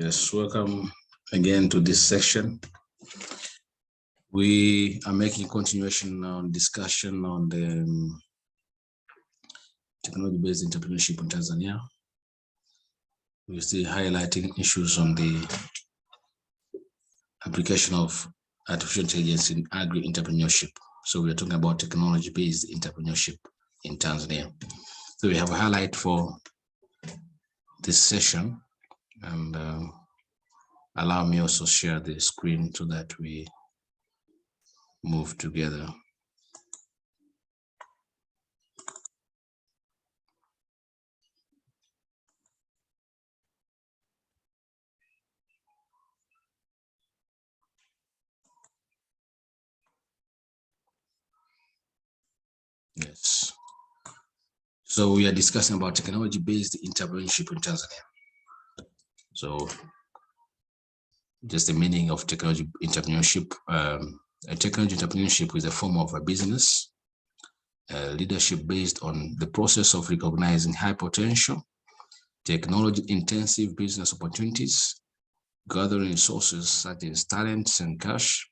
Yes, welcome again to this session. We are making continuation on discussion on the technology-based entrepreneurship in Tanzania. We're still highlighting issues on the application of artificial intelligence in agri-entrepreneurship. So we're talking about technology-based entrepreneurship in Tanzania. So we have a highlight for this session, and allow me also share the screen so that we move together. Yes. So we are discussing about technology-based entrepreneurship in Tanzania. So just the meaning of technology entrepreneurship. Technology entrepreneurship is a form of a business leadership based on the process of recognizing high potential, technology-intensive business opportunities, gathering resources such as talents and cash,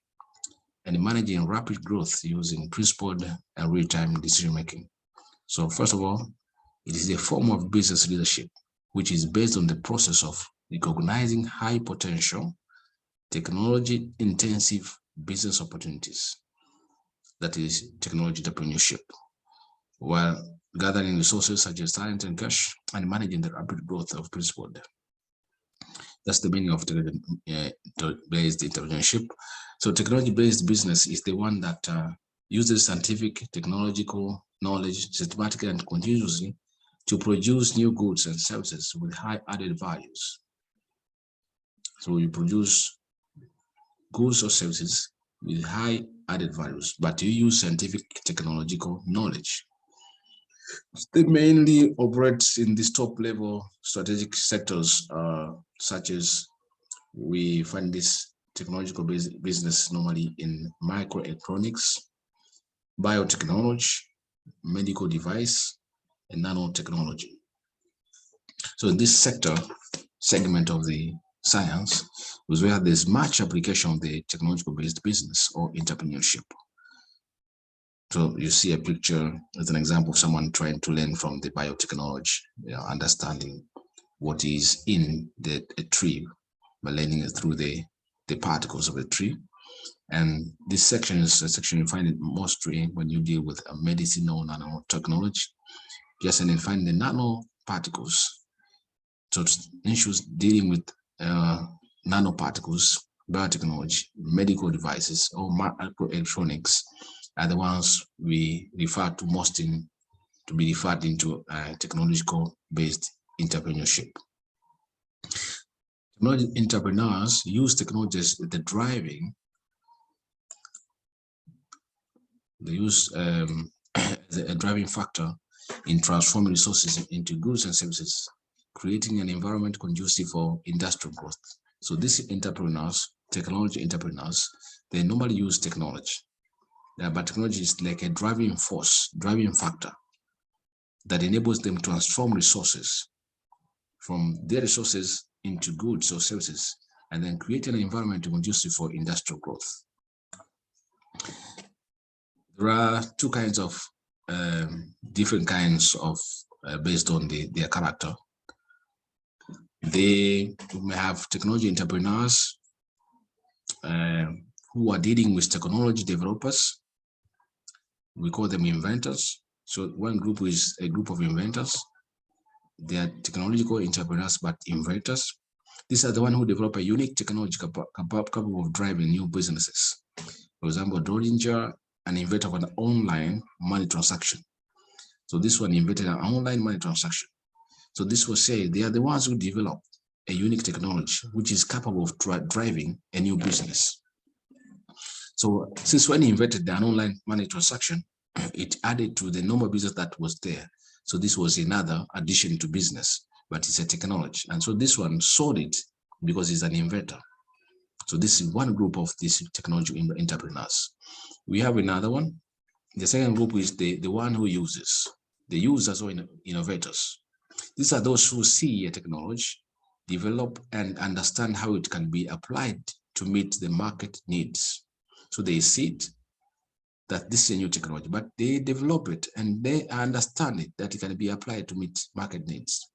and managing rapid growth using principled and real-time decision-making. So first of all, it is a form of business leadership, which is based on the process of recognizing high potential, technology-intensive business opportunities. That is technology entrepreneurship, while gathering resources such as talent and cash and managing the rapid growth of principled. That's the meaning of technology-based entrepreneurship. So technology-based business is the one that uses scientific, technological knowledge systematically and continuously to produce new goods and services with high added values. So you produce goods or services with high added values, but you use scientific technological knowledge. They mainly operate in these top level strategic sectors, such as we find this technological business normally in microelectronics, biotechnology, medical device, and nanotechnology. So in this segment of the science was where there's much application of the technological-based business or entrepreneurship. So you see a picture as an example of someone trying to learn from the biotechnology, understanding what is in a tree by learning it through the particles of the tree. And this section is a section you find it mostly when you deal with a medicinal nanotechnology, just and then find the nanoparticles. So issues dealing with nanoparticles, biotechnology, medical devices, or microelectronics are the ones we refer to most to be referred into technological-based entrepreneurship. Technology entrepreneurs use technology as the driving. They use as a driving factor in transforming resources into goods and services, creating an environment conducive for industrial growth. So these entrepreneurs, technology entrepreneurs, they normally use technology. But technology is like a driving force, driving factor that enables them to transform resources from their resources into goods or services, and then create an environment conducive for industrial growth. There are two kinds of different kinds of based on their character. They may have technology entrepreneurs who are dealing with technology developers. We call them inventors. So one group is a group of inventors. They are technological entrepreneurs, but inventors. These are the ones who develop a unique technology capable of driving new businesses. For example, Dollinger, an inventor of an online money transaction. So this one invented an online money transaction. So this will say they are the ones who develop a unique technology which is capable of driving a new business. So since when he invented an online money transaction, it added to the normal business that was there. So this was another addition to business, but it's a technology. And so this one sold it because he's an inventor. So this is one group of these technology entrepreneurs. We have another one. The second group is the one who uses. The users or innovators. These are those who see a technology develop and understand how it can be applied to meet the market needs. So they see it, that this is a new technology, but they develop it and they understand it, that it can be applied to meet market needs.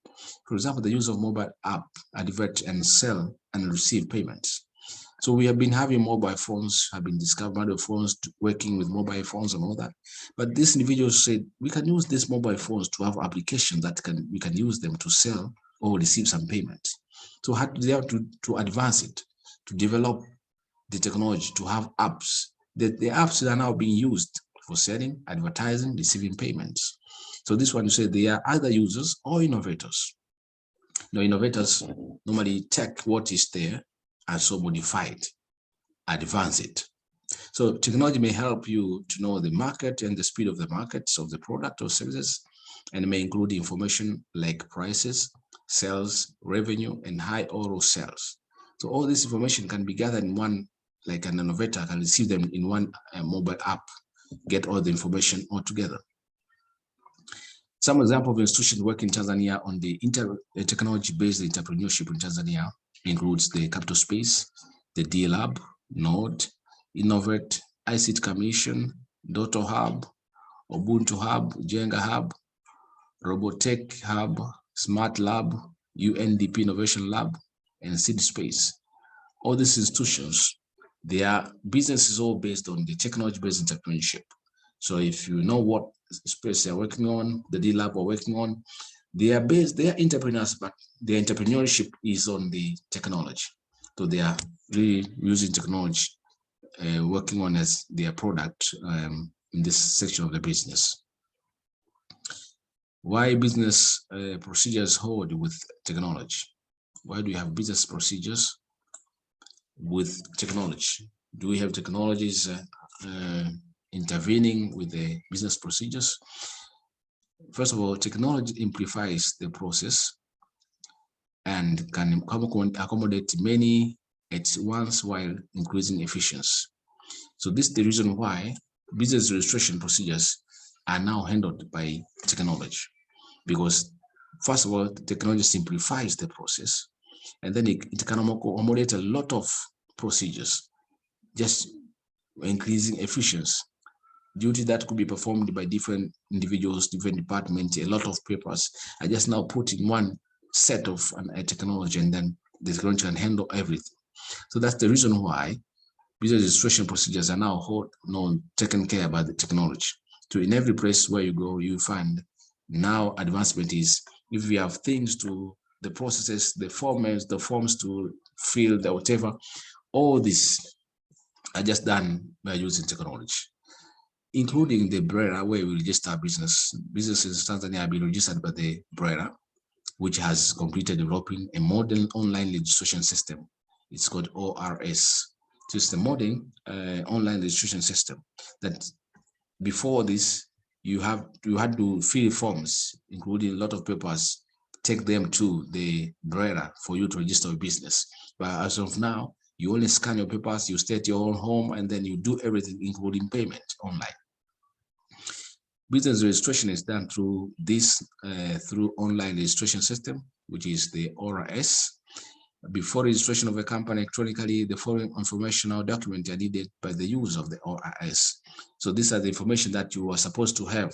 For example, the use of mobile app, advert and sell and receive payments. So we have been having mobile phones, have been discovered mobile phones, working with mobile phones and all that. But these individuals said, we can use these mobile phones to have applications that we can use them to sell or receive some payment. So they have to advance it, to develop the technology, to have apps. The apps are now being used for selling, advertising, receiving payments. So this one, you say they are either users or innovators. Now, innovators normally take what is there and so modify it, advance it. So technology may help you to know the market and the speed of the markets of the product or services, and it may include information like prices, sales, revenue, and high or low sales. So all this information can be gathered in one, like an innovator can receive them in one mobile app, get all the information all together. Some example of institutions working in Tanzania on the technology-based entrepreneurship in Tanzania includes the Capital Space, the D Lab, Node, Innovate, ICT Commission, Doto Hub, Ubuntu Hub, Jenga Hub, Robotech Hub, Smart Lab, UNDP Innovation Lab, and Seed Space. All these institutions, their business is all based on the technology-based entrepreneurship. So if you know what space they're working on, the D Lab are working on, they are entrepreneurs, but their entrepreneurship is on the technology. So they are really using technology, working on as their product in this section of the business. Why business procedures hold with technology? Why do you have business procedures with technology? Do we have technologies intervening with the business procedures? First of all, technology amplifies the process and can accommodate many at once while increasing efficiency. So this is the reason why business registration procedures are now handled by technology, because first of all, technology simplifies the process, and then it can accommodate a lot of procedures, just increasing efficiency. Duty that could be performed by different individuals, different departments, a lot of papers are just now put in one set of a technology, and then the technology can handle everything. So that's the reason why business registration procedures are now taken care by the technology. So in every place where you go, you find now advancement is, if you have things to the processes, the forms to fill, the whatever, all these are just done by using technology, including the BRERA, where we register business. Businesses in Tanzania have been registered by the BRERA, which has completed developing a modern online registration system. It's called ORS. So it's the modern online registration system that before this, you had to fill forms, including a lot of papers, take them to the BRERA for you to register a business. But as of now, you only scan your papers, you stay at your own home, and then you do everything, including payment, online. Business registration is done through this, through online registration system, which is the ORS. Before registration of a company electronically, the following information or document are needed by the use of the ORS. So these are the information that you are supposed to have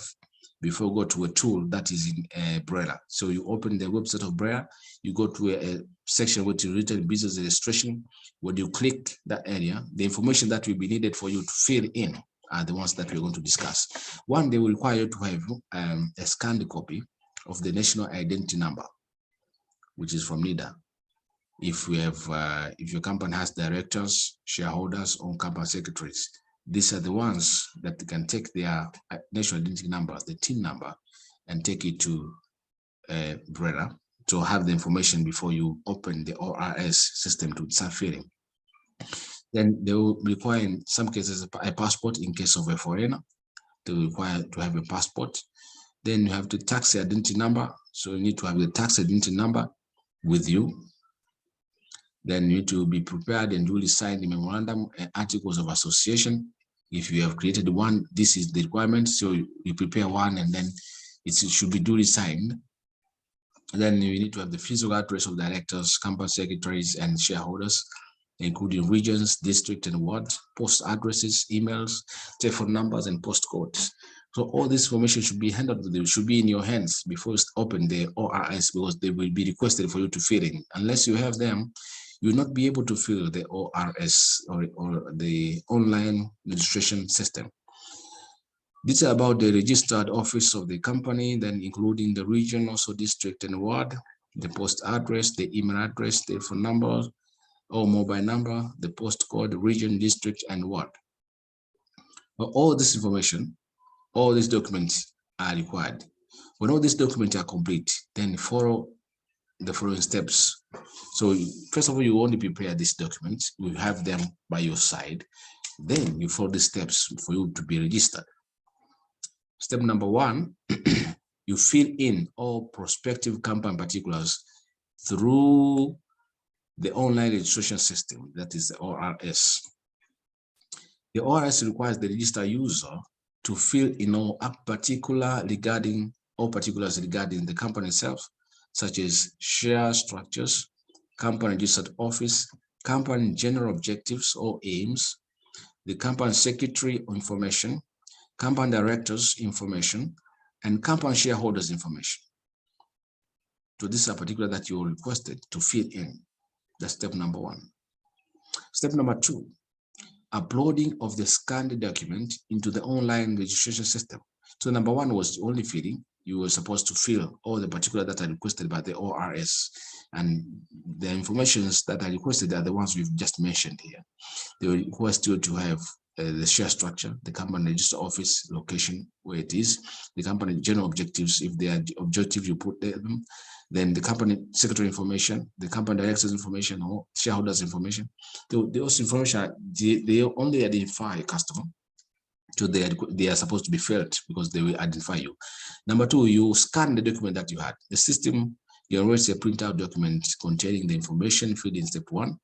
before you go to a tool that is in BRERA. So you open the website of BRERA, you go to a section which is written business registration. When you click that area, the information that will be needed for you to fill in are the ones that we're going to discuss. One, they will require you to have a scanned copy of the national identity number, which is from NIDA. If we have, if your company has directors, shareholders, or company secretaries, these are the ones that can take their national identity number, the TIN number, and take it to BRERA to have the information before you open the ORS system to start filling. Then they will require, in some cases, a passport in case of a foreigner. They will require to have a passport. Then you have the tax identity number. So you need to have the tax identity number with you. Then you need to be prepared and duly signed the memorandum and articles of association. If you have created one, this is the requirement. So you prepare one, and then it should be duly signed. Then you need to have the physical address of directors, company secretaries, and shareholders, including regions, district, and ward, post addresses, emails, telephone numbers, and postcodes. So all this information should be handled with you, should be in your hands before you open the ORS, because they will be requested for you to fill in. Unless you have them, you will not be able to fill the ORS or the online registration system. These are about the registered office of the company, then including the region, also district and ward, the post address, the email address, the phone number or mobile number, the postcode, region, district, and ward. But all this information, all these documents are required. When all these documents are complete, then follow the following steps. So first of all, you only prepare these documents, you have them by your side, then you follow the steps for you to be registered. Step number one, you fill in all prospective company particulars through the online registration system, that is the ORS. The ORS requires the registered user to fill in all particulars regarding the company itself, such as share structures, company registered office, company general objectives or aims, the company secretary information, company directors information, and company shareholders information. So this is a particular that you're requested to fill in. That's step number one. Step number two, uploading of the scanned document into the online registration system. So number one was only filling. You were supposed to fill all the particulars that are requested by the ORS, and the informations that are requested are the ones we've just mentioned here. They request you to have the share structure, the company register office location where it is, the company general objectives, if they are objectives you put them, then the company secretary information, the company directors information, or shareholders information. Those information, they only identify a customer, so they are supposed to be filled because they will identify you. Number two, you scan the document that you had. The system generates a printout document containing the information filled in step one,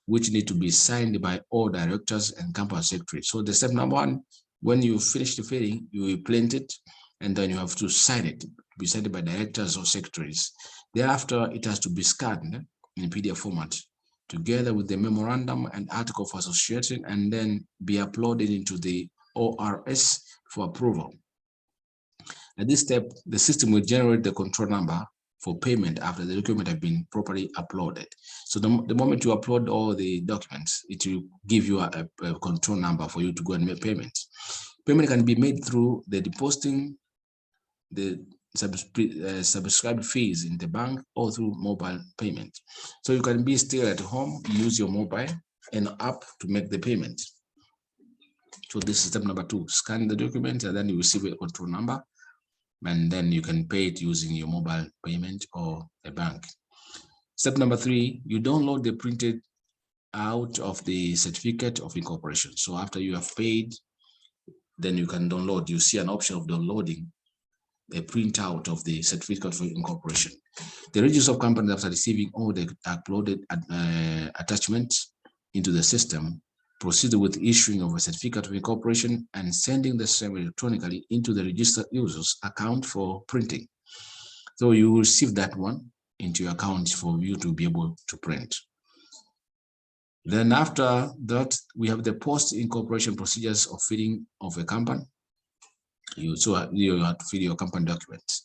which need to be signed by all directors and company secretary. So the step number one, when you finish the filling, you will print it, and then you have to sign it, be signed by directors or secretaries. Thereafter, it has to be scanned in PDF format, together with the memorandum and article of association, and then be uploaded into the ORS for approval. At this step, the system will generate the control number for payment after the document have been properly uploaded. So the moment you upload all the documents, it will give you a control number for you to go and make payment. Payment can be made through the depositing the subscribed fees in the bank or through mobile payment. So you can be still at home, use your mobile and app to make the payment. So this is step number two, scan the document and then you receive a control number, and then you can pay it using your mobile payment or a bank. Step number three, you download the printed out of the certificate of incorporation. So after you have paid, then you can download. You see an option of downloading a printout of the certificate of incorporation. The register of companies, after receiving all the uploaded attachments into the system, proceed with issuing of a certificate of incorporation and sending the same electronically into the registered user's account for printing. So you will receive that one into your account for you to be able to print. Then after that, we have the post-incorporation procedures of filling of a company. You have to fill your company documents.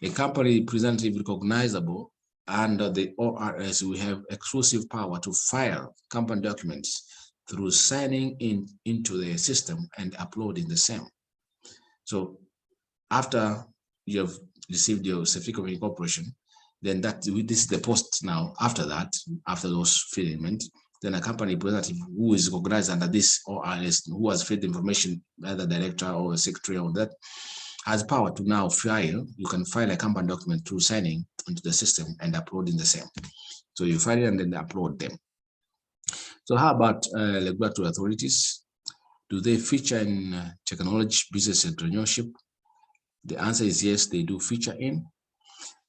A company representative recognizable under the ORS will have exclusive power to file company documents through signing into the system and uploading the same. So after you have received your certificate of incorporation, then this is the post now. After that, after those filament, then a company representative who is recognized under this ORS, who has filled the information, either director or secretary or that, has power to now file. You can file a company document through signing into the system and uploading the same. So you file it and then upload them. So how about regulatory authorities? Do they feature in technology, business, entrepreneurship? The answer is yes, they do feature in.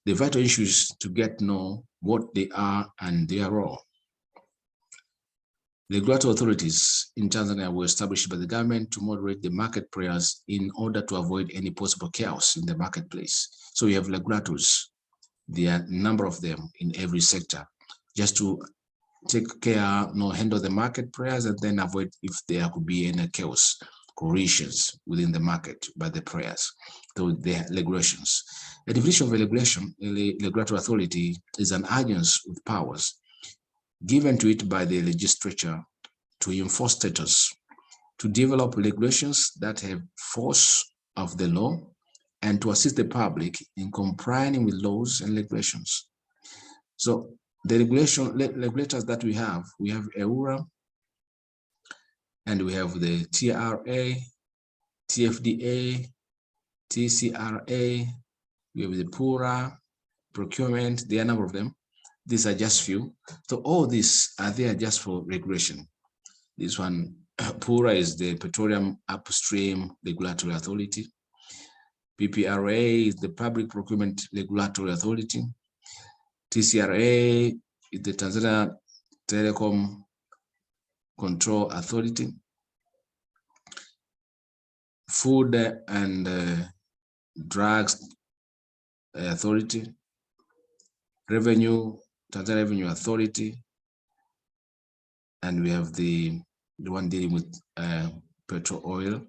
The vital issue is to get to know what they are and their role. The regulatory authorities in Tanzania were established by the government to moderate the market players in order to avoid any possible chaos in the marketplace. So we have regulators There are a number of them in every sector, just to take care, handle the market prayers, and then avoid if there could be any chaos, correlations within the market by the prayers. So the regulations. The definition of a regulation, a regulatory authority, is an agency with powers given to it by the legislature to enforce status, to develop regulations that have force of the law, and to assist the public in complying with laws and regulations. So the regulators that we have EURA, and we have the TRA, TFDA, TCRA, we have the PURA, procurement. There are a number of them. These are just few. So all these are there just for regulation. This one, PURA, is the Petroleum Upstream Regulatory Authority. PPRA is the Public Procurement Regulatory Authority. TCRA is the Tanzania Telecom Control Authority. Food and Drugs Authority. Tanzania Revenue Authority. And we have the one dealing with petrol oil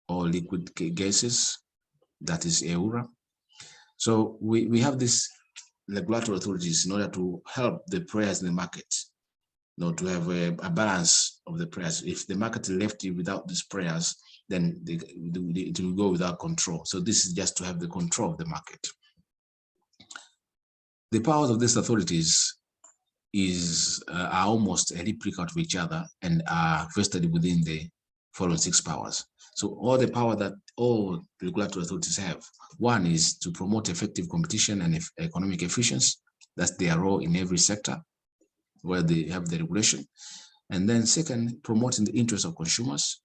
or liquid gases, that is EURA. So we have these regulatory authorities in order to help the players in the market, to have a balance of the players. If the market is left without these players, then it will go without control. So this is just to have the control of the market. The powers of these authorities are almost a replica of each other and are vested within the following 6 powers. So all the power that all regulatory authorities have, one is to promote effective competition and economic efficiency. That's their role in every sector where they have the regulation. And then second, promoting the interests of consumers.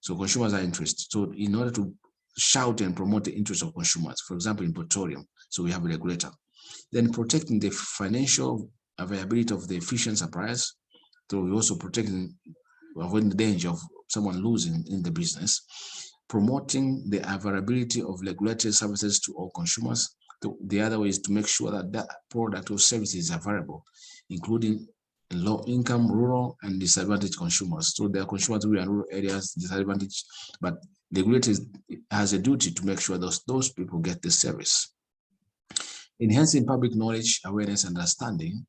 So consumers are interested. So in order to shout and promote the interests of consumers, for example, in petroleum, so we have a regulator. Then protecting the financial availability of the efficient suppliers. So we also protecting, avoiding the danger of someone losing in the business. Promoting the availability of regulated services to all consumers. The other way is to make sure that that product or service is available, including low-income, rural, and disadvantaged consumers. So there are consumers who are in rural areas, disadvantaged, but the regulator has a duty to make sure those people get the service. Enhancing public knowledge, awareness, and understanding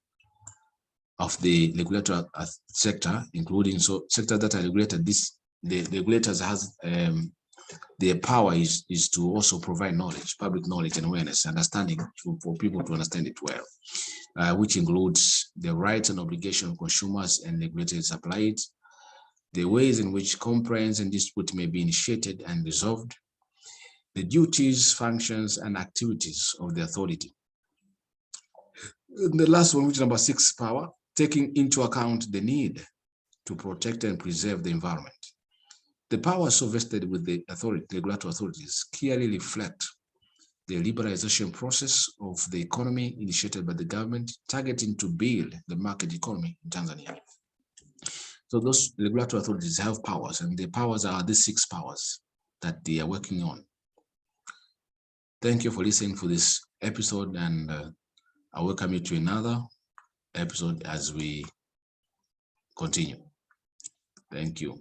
of the regulatory sector, including sectors that are regulated. The regulators has their power is to also provide knowledge, public knowledge and awareness, understanding for people to understand it well, which includes the rights and obligations of consumers and regulated suppliers, the ways in which complaints and disputes may be initiated and resolved, the duties, functions, and activities of the authority. And the last one, which is number 6 power, taking into account the need to protect and preserve the environment. The powers so vested with the regulatory authorities clearly reflect the liberalization process of the economy initiated by the government, targeting to build the market economy in Tanzania. So those regulatory authorities have powers, and the powers are the 6 powers that they are working on. Thank you for listening for this episode, and I welcome you to another episode as we continue. Thank you.